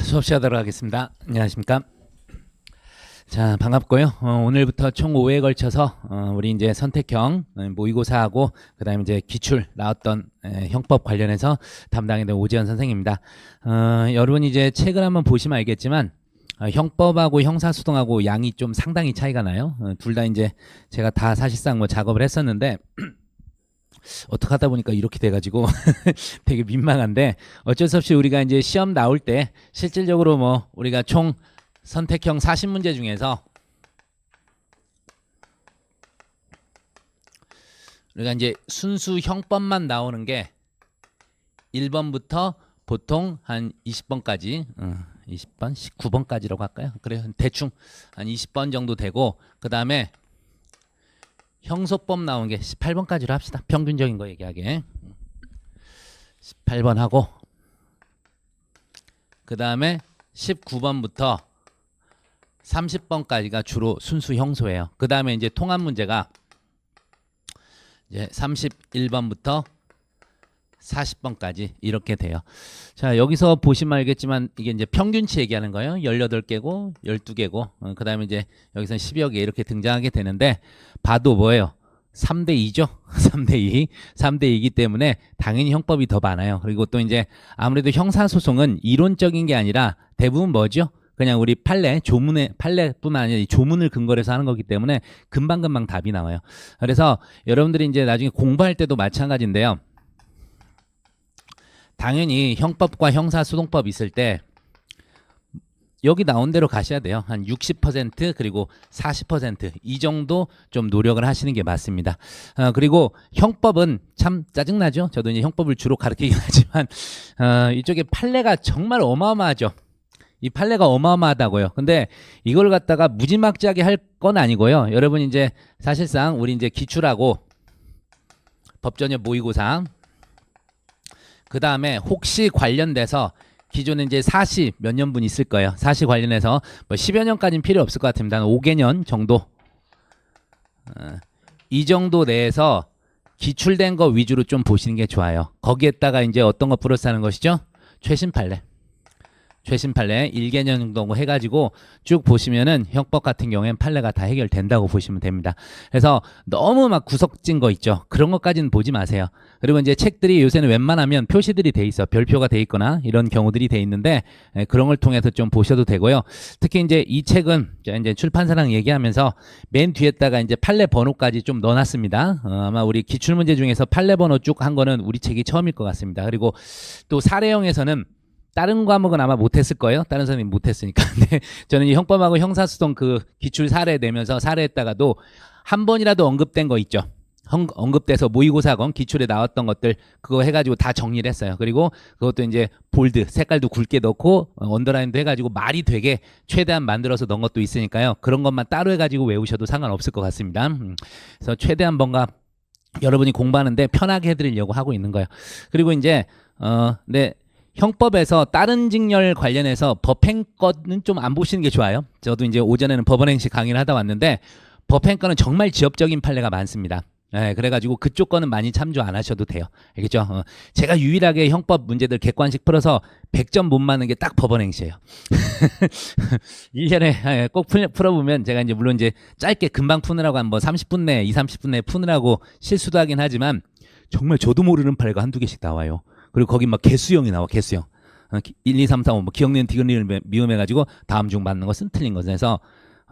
수업 시작하도록 하겠습니다. 안녕하십니까? 자, 반갑고요. 오늘부터 총 5회에 걸쳐서 우리 이제 선택형 모의고사하고 그다음에 이제 기출 나왔던 형법 관련해서 담당이 된 오지현 선생님입니다. 여러분 이제 책을 한번 보시면 알겠지만 형법하고 형사소송하고 양이 좀 상당히 차이가 나요. 둘 다 이제 제가 다 사실상 뭐 작업을 했었는데 어떻게 하다 보니까 이렇게 돼가지고 되게 민망한데 어쩔 수 없이 우리가 이제 시험 나올 때 실질적으로 뭐 우리가 총 선택형 40문제 중에서 우리가 이제 순수 형법만 나오는 게 1번부터 보통 한 20번까지 20번? 19번까지라고 할까요? 그래요. 대충 한 20번 정도 되고 그 다음에 형소법 나온 게 18번까지로 합시다. 평균적인 거 얘기하게 18번 하고 그 다음에 19번부터 30번까지가 주로 순수 형소예요. 그 다음에 이제 통합 문제가 이제 31번부터 40번까지 이렇게 돼요. 자, 여기서 보시면 알겠지만 이게 이제 평균치 얘기하는 거예요. 18개고 12개고 그 다음에 이제 여기서 10여 개 이렇게 등장하게 되는데 봐도 뭐예요? 3대2죠. 3대2. 3대2이기 때문에 당연히 형법이 더 많아요. 그리고 또 이제 아무래도 형사소송은 이론적인 게 아니라 대부분 뭐죠? 그냥 우리 판례, 조문의 판례뿐만 아니라 이 조문을 근거로 해서 하는 거기 때문에 금방금방 답이 나와요. 그래서 여러분들이 이제 나중에 공부할 때도 마찬가지인데요. 당연히 형법과 형사소송법 있을 때 여기 나온 대로 가셔야 돼요. 한 60% 그리고 40% 정도 좀 노력을 하시는 게 맞습니다. 그리고 형법은 참 짜증나죠. 저도 이제 형법을 주로 가르치긴 하지만 이쪽에 판례가 정말 어마어마하죠. 이 판례가 어마어마하다고요. 근데 이걸 갖다가 무지막지하게 할 건 아니고요. 여러분 이제 사실상 우리 이제 기출하고 법전형 모의고사 그 다음에 혹시 관련돼서 기존에 이제 사시 몇 년분 있을 거예요. 사시 관련해서 뭐 10여 년까지는 필요 없을 것 같습니다. 한 5개년 정도. 이 정도 내에서 기출된 거 위주로 좀 보시는 게 좋아요. 거기에다가 이제 어떤 거 플러스 하는 것이죠? 최신 판례. 최신 판례 1개년 정도 해가지고 쭉 보시면은 형법 같은 경우에는 판례가 다 해결된다고 보시면 됩니다. 그래서 너무 막 구석진 거 있죠. 그런 것까지는 보지 마세요. 그리고 이제 책들이 요새는 웬만하면 표시들이 돼 있어. 별표가 돼 있거나 이런 경우들이 돼 있는데 그런 걸 통해서 좀 보셔도 되고요. 특히 이제 이 책은 이제 출판사랑 얘기하면서 맨 뒤에다가 이제 판례 번호까지 좀 넣어놨습니다. 아마 우리 기출문제 중에서 판례 번호 쭉 한 거는 우리 책이 처음일 것 같습니다. 그리고 또 사례형에서는 다른 과목은 아마 못했을 거예요. 다른 선생님이 못했으니까. 근데 저는 이 형법하고 형사소송 그 기출 사례 내면서 사례했다가도 한 번이라도 언급된 거 있죠. 언급돼서 모의고사건 기출에 나왔던 것들 그거 해가지고 다 정리를 했어요. 그리고 그것도 이제 볼드 색깔도 굵게 넣고 언더라인도 해가지고 말이 되게 최대한 만들어서 넣은 것도 있으니까요. 그런 것만 따로 해가지고 외우셔도 상관없을 것 같습니다. 그래서 최대한 뭔가 여러분이 공부하는데 편하게 해드리려고 하고 있는 거예요. 그리고 이제 네. 형법에서 다른 직렬 관련해서 법행권은 좀 안 보시는 게 좋아요. 저도 이제 오전에는 법원행시 강의를 하다 왔는데 법행권은 정말 지엽적인 판례가 많습니다. 네, 그래가지고 그쪽 거는 많이 참조 안 하셔도 돼요. 알겠죠? 제가 유일하게 형법 문제들 객관식 풀어서 100점 못 맞는 게 딱 법원행시예요. 1년에 꼭 풀어보면 제가 이제 물론 이제 짧게 금방 푸느라고 한 뭐 30분 내에 30분 내에 푸느라고 실수도 하긴 하지만 정말 저도 모르는 판례가 한두 개씩 나와요. 그리고 거기 막 개수형이 나와. 개수형 1, 2, 3, 4, 5 뭐 기억니은 디귿니을 미음해가지고 다음 중 맞는 것은 틀린 것은 해서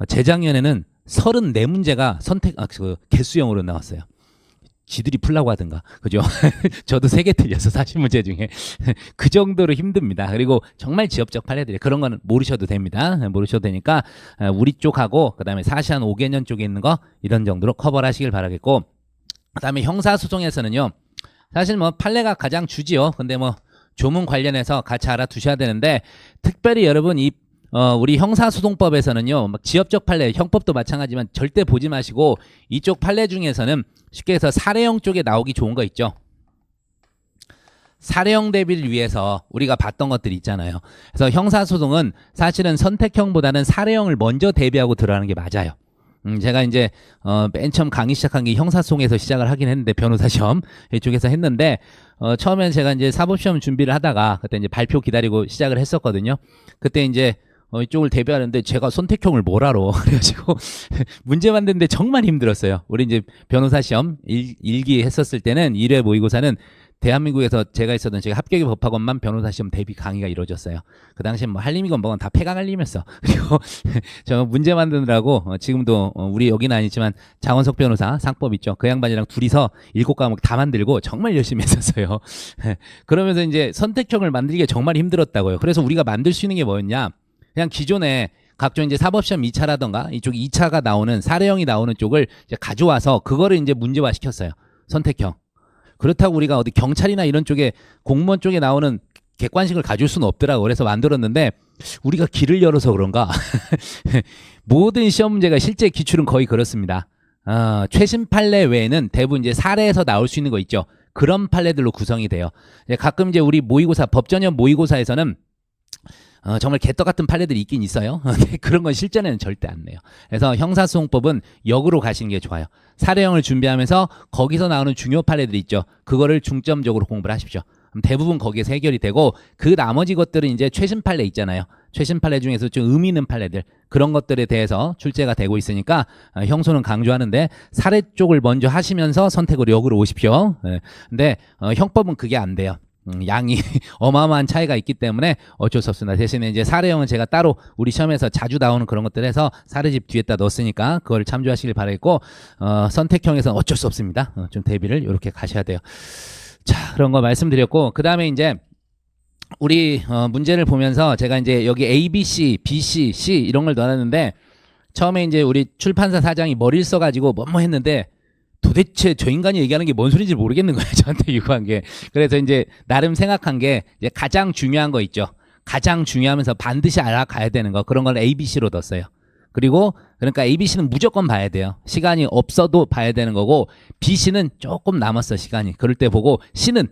재작년에는 34문제가 그 개수형으로 나왔어요. 지들이 풀라고 하든가 그죠? 저도 3개 틀려서 40문제 중에 그 정도로 힘듭니다. 그리고 정말 지엽적 판례들이 그런 거는 모르셔도 됩니다. 모르셔도 되니까 우리 쪽하고 그 다음에 사시한 5개년 쪽에 있는 거 이런 정도로 커버를 하시길 바라겠고 그 다음에 형사소송에서는요. 사실 뭐 판례가 가장 주지요. 근데 뭐 조문 관련해서 같이 알아두셔야 되는데 특별히 여러분 이 우리 형사소송법에서는요. 막 지엽적 판례, 형법도 마찬가지지만 절대 보지 마시고 이쪽 판례 중에서는 쉽게 해서 사례형 쪽에 나오기 좋은 거 있죠. 사례형 대비를 위해서 우리가 봤던 것들이 있잖아요. 그래서 형사소송은 사실은 선택형보다는 사례형을 먼저 대비하고 들어가는 게 맞아요. 제가 이제 맨 처음 강의 시작한 게 형사소송에서 시작을 하긴 했는데 변호사 시험 이쪽에서 했는데 처음엔 제가 이제 사법시험 준비를 하다가 그때 이제 발표 기다리고 시작을 했었거든요. 그때 이제 이쪽을 대비하는데 제가 선택형을 뭘 알아. 그래가지고 문제 만드는데 정말 힘들었어요. 우리 이제 변호사 시험 일기 했었을 때는 1회 모의고사는 대한민국에서 제가 있었던 제가 합격의 법학원만 변호사 시험 대비 강의가 이루어졌어요. 그 당시엔 뭐 한림이건 뭐건 다 폐강 한림이었어. 그리고 저 문제 만드느라고 지금도 우리 여기는 아니지만 장원석 변호사 상법 있죠. 그 양반이랑 둘이서 7과목 다 만들고 정말 열심히 했었어요. 그러면서 이제 선택형을 만들기가 정말 힘들었다고요. 그래서 우리가 만들 수 있는 게 뭐였냐? 그냥 기존에 각종 이제 사법시험 2차라던가 이쪽 2차가 나오는 사례형이 나오는 쪽을 이제 가져와서 그거를 이제 문제화 시켰어요. 선택형. 그렇다고 우리가 어디 경찰이나 이런 쪽에 공무원 쪽에 나오는 객관식을 가질 수는 없더라고. 그래서 만들었는데 우리가 길을 열어서 그런가 모든 시험 문제가 실제 기출은 거의 그렇습니다. 최신 판례 외에는 대부분 이제 사례에서 나올 수 있는 거 있죠. 그런 판례들로 구성이 돼요. 가끔 이제 우리 모의고사 법전형 모의고사에서는 정말 개떡 같은 판례들이 있긴 있어요. 그런 건 실전에는 절대 안 내요. 그래서 형사소송법은 역으로 가시는 게 좋아요. 사례형을 준비하면서 거기서 나오는 중요 판례들이 있죠. 그거를 중점적으로 공부를 하십시오. 그럼 대부분 거기에서 해결이 되고 그 나머지 것들은 이제 최신 판례 있잖아요. 최신 판례 중에서 좀 의미 있는 판례들 그런 것들에 대해서 출제가 되고 있으니까 형소는 강조하는데 사례 쪽을 먼저 하시면서 선택으로 역으로 오십시오. 근데 형법은 그게 안 돼요. 양이 어마어마한 차이가 있기 때문에 어쩔 수 없습니다. 대신에 이제 사례형은 제가 따로 우리 시험에서 자주 나오는 그런 것들 해서 사례집 뒤에다 넣었으니까 그걸 참조하시길 바라겠고 선택형에서는 어쩔 수 없습니다. 좀 대비를 이렇게 가셔야 돼요. 자, 그런 거 말씀드렸고 그 다음에 이제 우리 문제를 보면서 제가 이제 여기 A, B, C, B, C, C 이런 걸 넣어놨는데 처음에 이제 우리 출판사 사장이 머리를 써가지고 뭐뭐 했는데 도대체 저 인간이 얘기하는 게 뭔 소리인지 모르겠는 거예요. 저한테 요구한 게. 그래서 이제 나름 생각한 게 이제 가장 중요한 거 있죠. 가장 중요하면서 반드시 알아가야 되는 거. 그런 걸 ABC로 넣었어요. 그리고 그러니까 ABC는 무조건 봐야 돼요. 시간이 없어도 봐야 되는 거고 BC는 조금 남았어 시간이. 그럴 때 보고 C는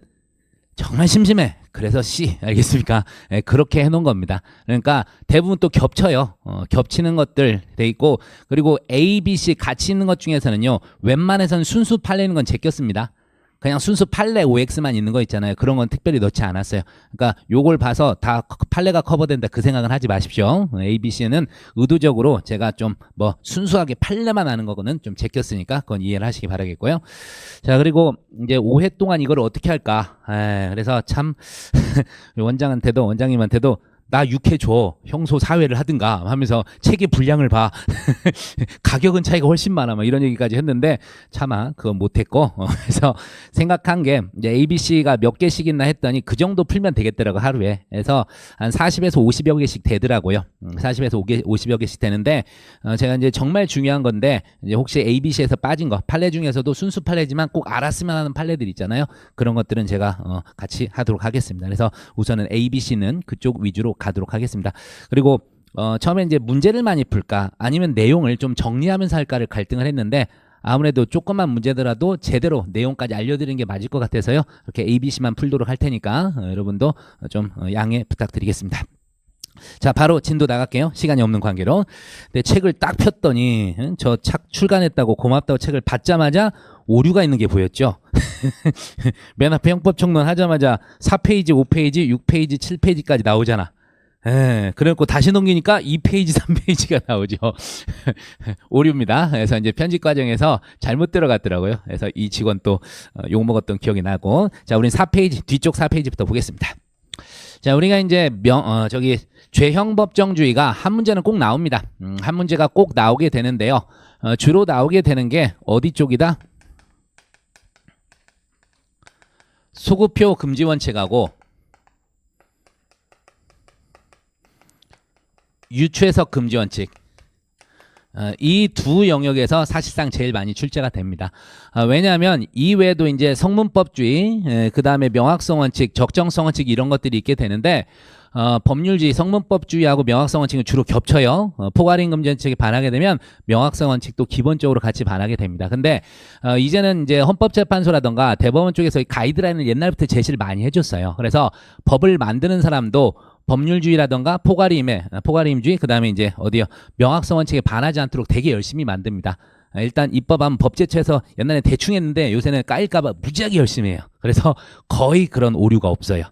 정말 심심해. 그래서 C 알겠습니까? 네, 그렇게 해놓은 겁니다. 그러니까 대부분 또 겹쳐요. 겹치는 것들 돼 있고 그리고 A, B, C 같이 있는 것 중에서는요. 웬만해서는 순수 판례는 건 제꼈습니다. 그냥 순수 판례 OX만 있는 거 있잖아요. 그런 건 특별히 넣지 않았어요. 그러니까 요걸 봐서 다 판례가 커버된다 그 생각은 하지 마십시오. A, B, C는 의도적으로 제가 좀 뭐 순수하게 판례만 하는 거는 좀 제꼈으니까 그건 이해를 하시기 바라겠고요. 자, 그리고 이제 5회 동안 이걸 어떻게 할까? 그래서 참 원장님한테도 나 6회 줘. 형소 4회를 하든가 하면서 책의 분량을 봐. 가격은 차이가 훨씬 많아. 막 이런 얘기까지 했는데 차마 그건 못했고 그래서 생각한 게 이제 ABC가 몇 개씩 있나 했더니 그 정도 풀면 되겠더라고 하루에. 그래서 한 40에서 50여 개씩 되더라고요. 40에서 50여 개씩 되는데 제가 이제 정말 중요한 건데 이제 혹시 ABC에서 빠진 거 판례 중에서도 순수 판례지만 꼭 알았으면 하는 판례들 있잖아요. 그런 것들은 제가 같이 하도록 하겠습니다. 그래서 우선은 ABC는 그쪽 위주로 가도록 하겠습니다. 그리고 처음에 이제 문제를 많이 풀까 아니면 내용을 좀 정리하면서 할까를 갈등을 했는데 아무래도 조금만 문제더라도 제대로 내용까지 알려드리는 게 맞을 것 같아서요. 이렇게 ABC만 풀도록 할 테니까 여러분도 좀 양해 부탁드리겠습니다. 자, 바로 진도 나갈게요. 시간이 없는 관계로. 근데 책을 딱 폈더니 저 책 출간했다고 고맙다고 책을 받자마자 오류가 있는 게 보였죠. 맨 앞에 형법총론 하자마자 4페이지, 5페이지, 6페이지, 7페이지까지 나오잖아. 그래갖고 다시 넘기니까 2페이지, 3페이지가 나오죠. 오류입니다. 그래서 이제 편집 과정에서 잘못 들어갔더라고요. 그래서 이 직원 또 욕먹었던 기억이 나고. 자, 우린 4페이지, 뒤쪽 4페이지부터 보겠습니다. 자, 우리가 이제 죄형법정주의가 한 문제는 꼭 나옵니다. 한 문제가 꼭 나오게 되는데요. 주로 나오게 되는 게 어디 쪽이다? 소급표 금지 원칙하고 유추해석 금지 원칙. 이 두 영역에서 사실상 제일 많이 출제가 됩니다. 왜냐하면 이외에도 이제 성문법주의, 그 다음에 명확성 원칙, 적정성 원칙 이런 것들이 있게 되는데 법률주의, 성문법주의하고 명확성 원칙은 주로 겹쳐요. 포괄임 금지 원칙에 반하게 되면 명확성 원칙도 기본적으로 같이 반하게 됩니다. 근데 이제는 이제 헌법재판소라던가 대법원 쪽에서 이 가이드라인을 옛날부터 제시를 많이 해줬어요. 그래서 법을 만드는 사람도 법률주의라던가 포괄임주의, 그 다음에 이제 어디요? 명확성 원칙에 반하지 않도록 되게 열심히 만듭니다. 일단 입법하면 법제처에서 옛날에 대충 했는데 요새는 까일까봐 무지하게 열심히 해요. 그래서 거의 그런 오류가 없어요.